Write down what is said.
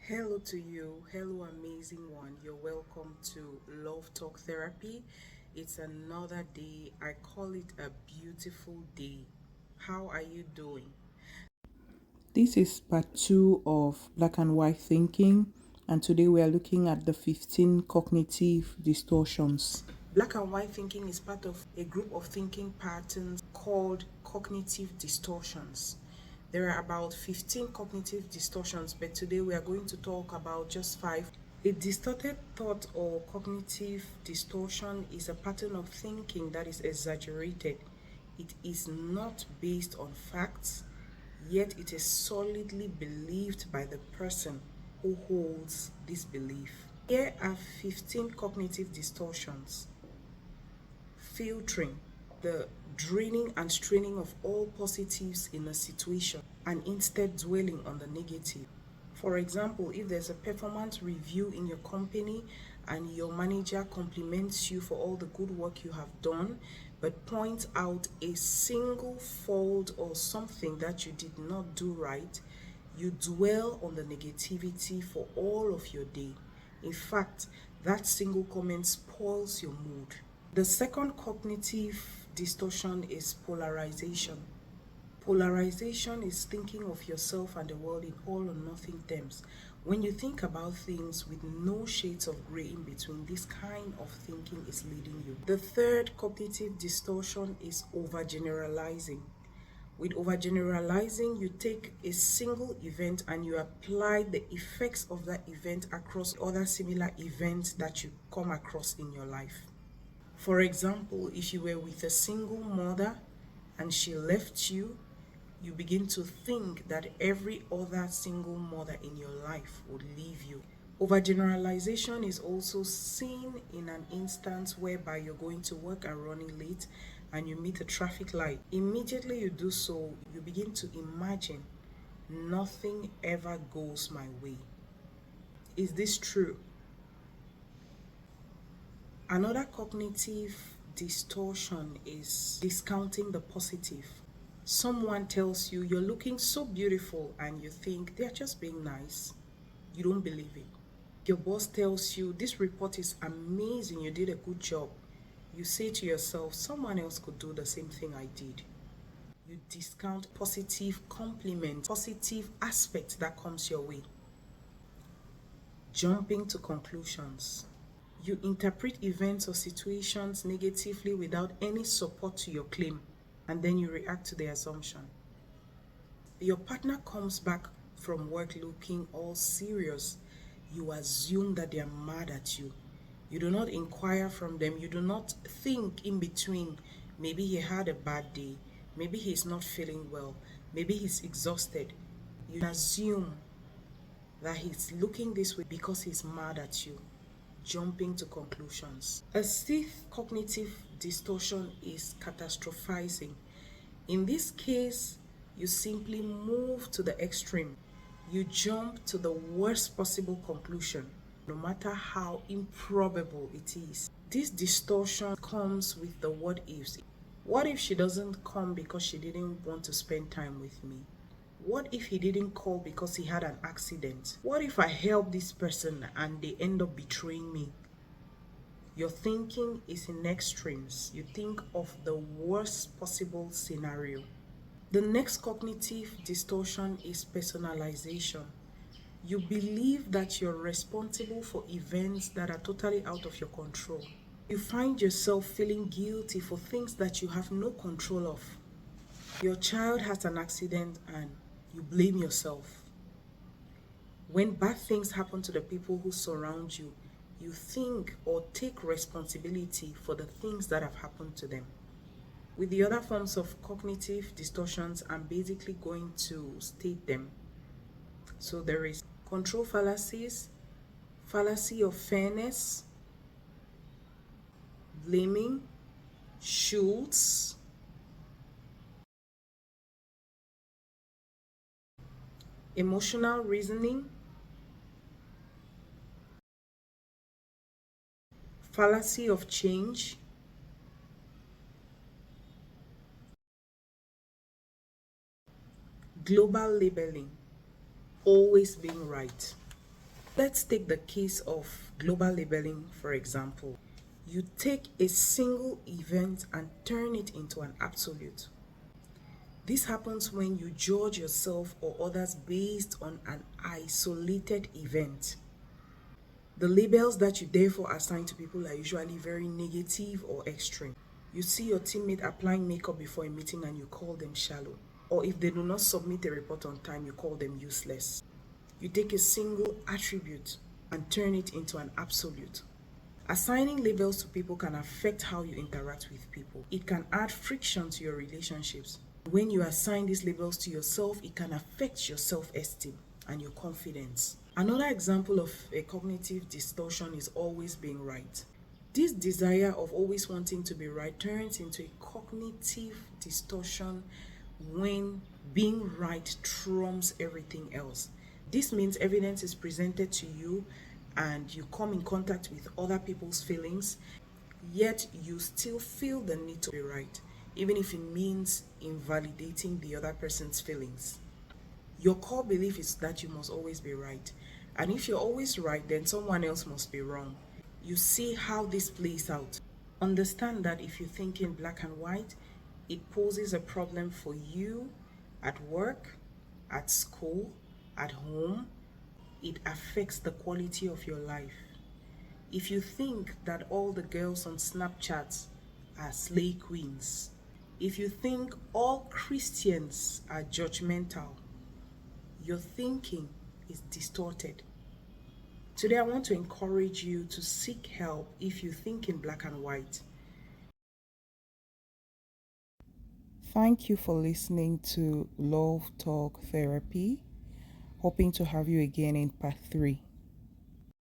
Hello to you, hello amazing one. You're welcome to Love Talk Therapy. It's another day. I call it a beautiful day. How are you doing? This is part 2 of Black and White Thinking, and today we are looking at the 15 cognitive distortions. Black and white thinking is part of a group of thinking patterns called cognitive distortions. There are about 15 cognitive distortions, but today we are going to talk about just 5. A distorted thought or cognitive distortion is a pattern of thinking that is exaggerated. It is not based on facts, yet it is solidly believed by the person who holds this belief. Here are 15 cognitive distortions. Filtering, the draining and straining of all positives in a situation and instead dwelling on the negative. For example, if there's a performance review in your company and your manager compliments you for all the good work you have done, but points out a single fault or something that you did not do right, you dwell on the negativity for all of your day. In fact, that single comment spoils your mood. The second cognitive distortion is polarization. Polarization is thinking of yourself and the world in all or nothing terms. When you think about things with no shades of gray in between, this kind of thinking is leading you. The third cognitive distortion is overgeneralizing. With overgeneralizing, you take a single event and you apply the effects of that event across other similar events that you come across in your life. For example, if you were with a single mother and she left you, you begin to think that every other single mother in your life would leave you. Overgeneralization is also seen in an instance whereby you're going to work and running late and you meet a traffic light. Immediately you do so, you begin to imagine nothing ever goes my way. Is this true? Another cognitive distortion is discounting the positive. Someone tells you you're looking so beautiful and you think they're just being nice. You don't believe it. Your boss tells you this report is amazing, you did a good job. You say to yourself, someone else could do the same thing I did. You discount positive compliment, positive aspect that comes your way. Jumping to conclusions. You interpret events or situations negatively without any support to your claim, and then you react to the assumption. Your partner comes back from work looking all serious. You assume that they are mad at you. You do not inquire from them. You do not think in between. Maybe he had a bad day. Maybe he's not feeling well. Maybe he's exhausted. You assume that he's looking this way because he's mad at you. Jumping to conclusions. A sixth cognitive distortion is catastrophizing. In this case, you simply move to the extreme. You jump to the worst possible conclusion, no matter how improbable it is. This distortion comes with the what ifs. What if she doesn't come because she didn't want to spend time with me? What if he didn't call because he had an accident? What if I help this person and they end up betraying me? Your thinking is in extremes. You think of the worst possible scenario. The next cognitive distortion is personalization. You believe that you're responsible for events that are totally out of your control. You find yourself feeling guilty for things that you have no control of. Your child has an accident and you blame yourself. When bad things happen to the people who surround you, you think or take responsibility for the things that have happened to them. With the other forms of cognitive distortions, I'm basically going to state them. So there is control fallacies, fallacy of fairness, blaming, shoulds, emotional reasoning, fallacy of change, global labeling, always being right. Let's take the case of global labeling, for example. You take a single event and turn it into an absolute. This happens when you judge yourself or others based on an isolated event. The labels that you therefore assign to people are usually very negative or extreme. You see your teammate applying makeup before a meeting and you call them shallow. Or if they do not submit a report on time, you call them useless. You take a single attribute and turn it into an absolute. Assigning labels to people can affect how you interact with people. It can add friction to your relationships. When you assign these labels to yourself, it can affect your self-esteem and your confidence. Another example of a cognitive distortion is always being right. This desire of always wanting to be right turns into a cognitive distortion when being right trumps everything else. This means evidence is presented to you and you come in contact with other people's feelings, yet you still feel the need to be right, even if it means invalidating the other person's feelings. Your core belief is that you must always be right. And if you're always right, then someone else must be wrong. You see how this plays out. Understand that if you think in black and white, it poses a problem for you at work, at school, at home. It affects the quality of your life. If you think that all the girls on Snapchat are slay queens, if you think all Christians are judgmental, your thinking is distorted. Today, I want to encourage you to seek help if you think in black and white. Thank you for listening to Love Talk Therapy. Hoping to have you again in part 3.